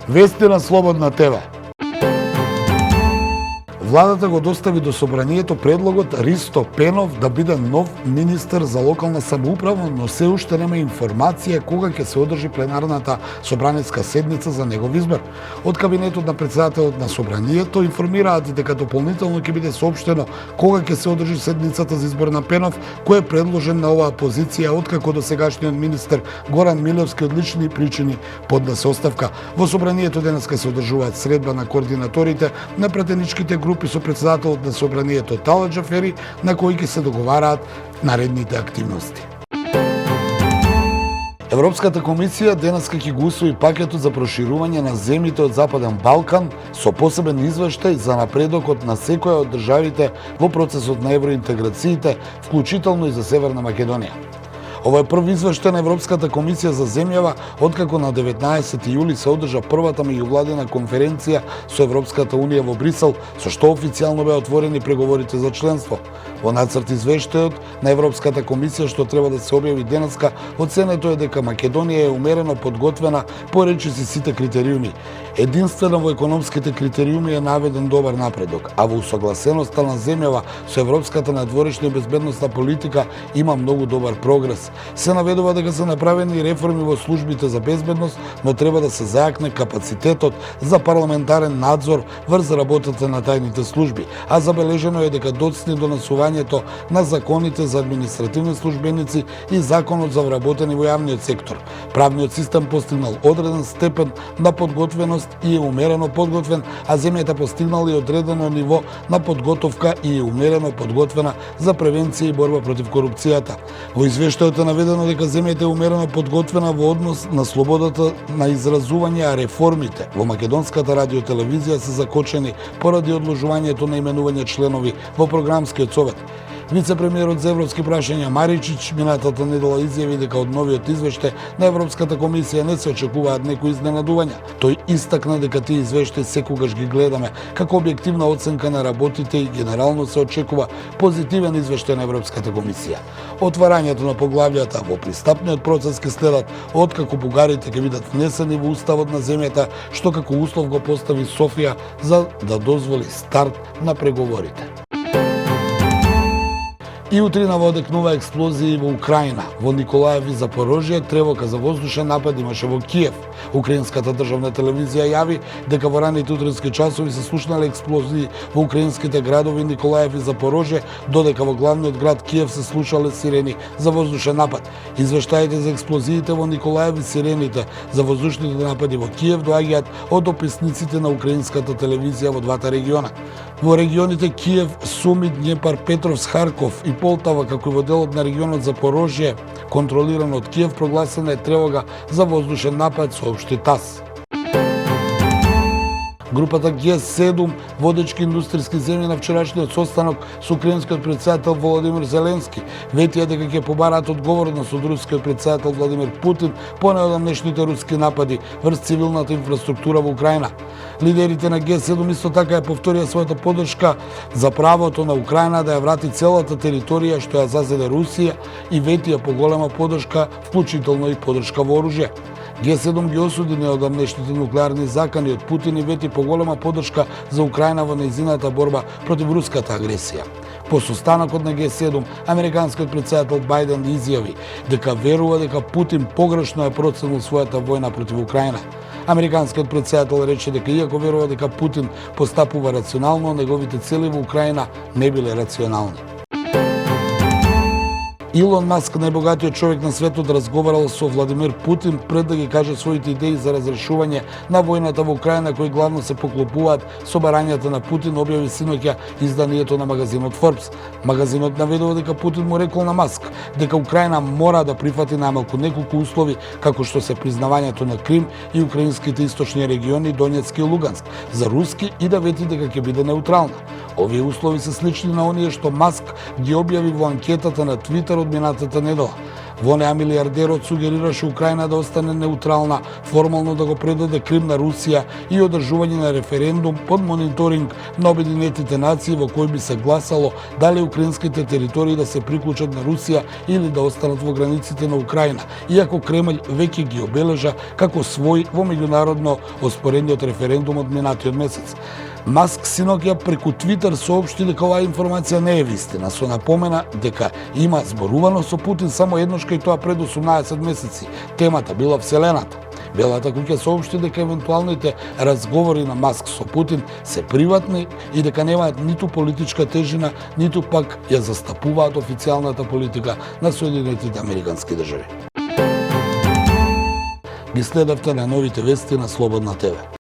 Вести на Слободна ТВ. Владата го достави до собранието предлогот Ристо Пенов да биде нов министер за локална самоуправа, но се уште нема информација кога ќе се одржи пленарната собраниска седница за негов избор. Од кабинетот на претседателот на собранието информираат дека дополнително ќе биде соопштено кога ќе се одржи седницата за избор на Пенов, кој е предложен на оваа позиција откако досегашниот министер Горан Милевски од лични причини поднесе оставка. Во собранието денеска се одржуваат средба на координаторите на пратеничките групи со претседателот на собранието Талат Џафери, на кои ќе се договараат наредните активности. Европската комисија денеска ќе го усвои пакетот за проширување на земјите од Западен Балкан со посебен извештај за напредокот на секоја од државите во процесот на евроинтеграциите, вклучително и за Северна Македонија. Ова е прв извештај на Европската комисија за земјава откако на 19 јули се одржа првата меѓувладина конференција со Европската унија во Брисел, со што официјално беа отворени преговорите за членство. Во нацрт извештајот на Европската комисија што треба да се објави денеска, оценето е дека Македонија е умерено подготвена по речиси сите критериуми. Единствено во економските критериуми е наведен добар напредок, а во усогласеноста на земјава со европската надворешна и безбедносна политика има многу добар прогрес. Се наведува дека се направени реформи во службите за безбедност, но треба да се зајакне капацитетот за парламентарен надзор врз работата на тајните служби, а забележено е дека доцни донесувањето на законите за административни службеници и законот за вработени во јавниот сектор. Правниот систем постигнал одреден степен на подготвеност и е умерено подготвен, а земјата постигнала и одредено ниво на подготовка и е умерено подготвена за превенција и борба против корупцијата. Во извештајот е наведено дека земјата е умерено подготвена во однос на слободата на изразување, а реформите во македонската радиотелевизија се закочени поради одложувањето на именување членови во програмскиот совет. Вице-премиерот за европски прашања Маричич минатата недела изјави дека од новиот извештај на Европската комисија не се очекуваат некои изненадувања. Тој истакна дека тие извештаи секогаш ги гледаме како објективна оценка на работите и генерално се очекува позитивен извештај на Европската комисија. Отварањето на поглавјата во пристапниот процес ќе следат откако бугарите ќе бидат внесени во уставот на земјата, што како услов го постави Софија за да дозволи старт на преговорите. И утрина во одекнува експлозии во Украина. Во Николаев и Запорожје тревога за воздушен напад имаше во Киев. Украинската државна телевизија јави дека во раните утрински часови се слушнале експлозии во украинските градови Николаев и Запорожје, додека во главниот град Киев се слушале сирени за воздушен напад. Извештаите за експлозиите во Николаев и сирените за воздушните напади во Киев доаѓаат од описниците на украинската телевизија во двата региона. Во регионите Киев, Суми, Днепар, Петровск, Харков и Полтава, како и во делот на регионот Запорожје, контролиран од Киев, прогласена е тревога за воздушен напад, соопшти ТАСС. Групата Г7, водечки индустријски земји на вчерашниот состанок со украинскиот претседател Володимир Зеленски, ветија дека ќе побараат одговорност од рускиот претседател Владимир Путин по неодамнешните руски напади врз цивилната инфраструктура во Украина. Лидерите на Г7 исто така ја повторија својата поддршка за правото на Украина да ја врати целата територија што ја зазеде Русија и ветија поголема поддршка, вклучително и поддршка во оружје. Г7 ги осуди неодамнешните нуклеарни закани од Путин и вети поголема поддршка за Украина во нејзината борба против руската агресија. По состанокот на Г7, американскиот претседател Бајден изјави дека верува дека Путин погрешно е проценил својата војна против Украина. Американскиот претседател рече дека иако верува дека Путин постапува рационално, неговите цели во Украина не биле рационални. Илон Маск, најбогатиот човек на светот, разговарал со Владимир Путин пред да ги каже своите идеи за разрешување на војната во Украина, кои главно се поклопуваат со барањата на Путин, објави синоќа изданието на магазинот Forbes. Магазинот наведува дека Путин му рекол на Маск дека Украина мора да прифати најмалку неколку услови, како што се признавањето на Крим и украинските источни региони Донецк и Луганск за руски и да вети дека ќе биде неутрална. Овие услови се слични на оние што Маск ги објави во анкетата на Твитер од минатата недела. Во неа милиардерот сугерираше Украина да остане неутрална, формално да го предаде Крим на Русија и одржување на референдум под мониторинг на Обединетите нации во кој би се гласало дали украинските територии да се приклучат на Русија или да останат во границите на Украина, иако Кремљ веќе ги обележа како свој во меѓународно оспорениот референдумот минатиот месец. Маск синоќа преку Твитер соопшти дека оваа информација не е вистина, со напомена дека има зборувано со Путин само еднаш кај тоа пред 18 месеци. Темата била Вселената. Белата куќа соопшти дека евентуалните разговори на Маск со Путин се приватни и дека немаат ниту политичка тежина, ниту пак ја застапуваат официјалната политика на Соединетите Американски држави. Ги следавте на новите вести на Слободна ТВ.